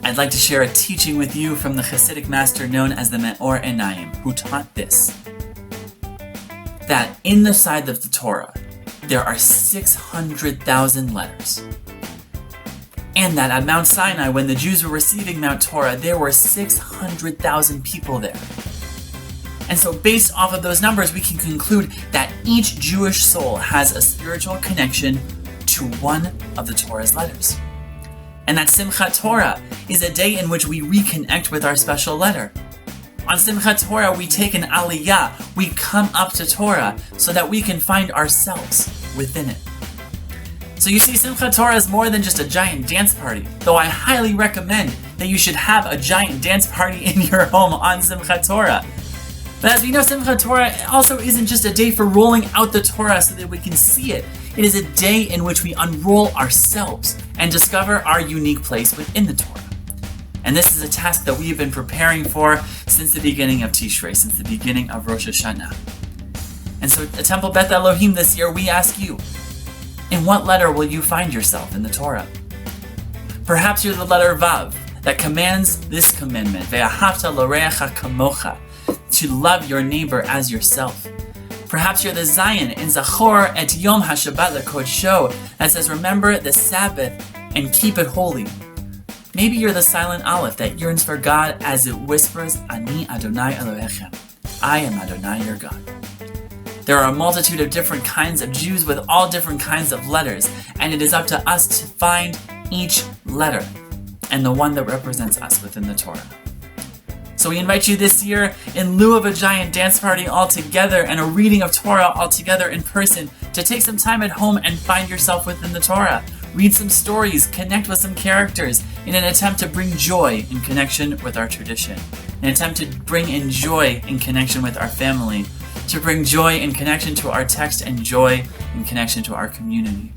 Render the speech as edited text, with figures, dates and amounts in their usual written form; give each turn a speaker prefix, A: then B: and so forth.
A: I'd like to share a teaching with you from the Hasidic master known as the Me'or Einayim, who taught this: that in the side of the Torah, there are 600,000 letters. And that at Mount Sinai, when the Jews were receiving Mount Torah, there were 600,000 people there. And so based off of those numbers, we can conclude that each Jewish soul has a spiritual connection to one of the Torah's letters. And that Simchat Torah is a day in which we reconnect with our special letter. On Simchat Torah, we take an aliyah, we come up to Torah so that we can find ourselves within it. So you see, Simchat Torah is more than just a giant dance party, though I highly recommend that you should have a giant dance party in your home on Simchat Torah. But as we know, Simchat Torah also isn't just a day for rolling out the Torah so that we can see it. It is a day in which we unroll ourselves and discover our unique place within the Torah. And this is a task that we have been preparing for since the beginning of Tishrei, since the beginning of Rosh Hashanah. And so at Temple Beth Elohim this year, we ask you, in what letter will you find yourself in the Torah? Perhaps you're the letter Vav that commands this commandment, Ve'ahavta l'reacha kamocha, to love your neighbor as yourself. Perhaps you're the Zion in Zachor et Yom HaShabbat LeKodsho that says, remember the Sabbath and keep it holy. Maybe you're the silent Aleph that yearns for God as it whispers, Ani Adonai Elohechem, I am Adonai your God. There are a multitude of different kinds of Jews with all different kinds of letters, and it is up to us to find each letter and the one that represents us within the Torah. So we invite you this year, in lieu of a giant dance party all together and a reading of Torah all together in person, to take some time at home and find yourself within the Torah. Read some stories, connect with some characters in an attempt to bring joy in connection with our tradition, an attempt to bring in joy in connection with our family, to bring joy in connection to our text and joy in connection to our community.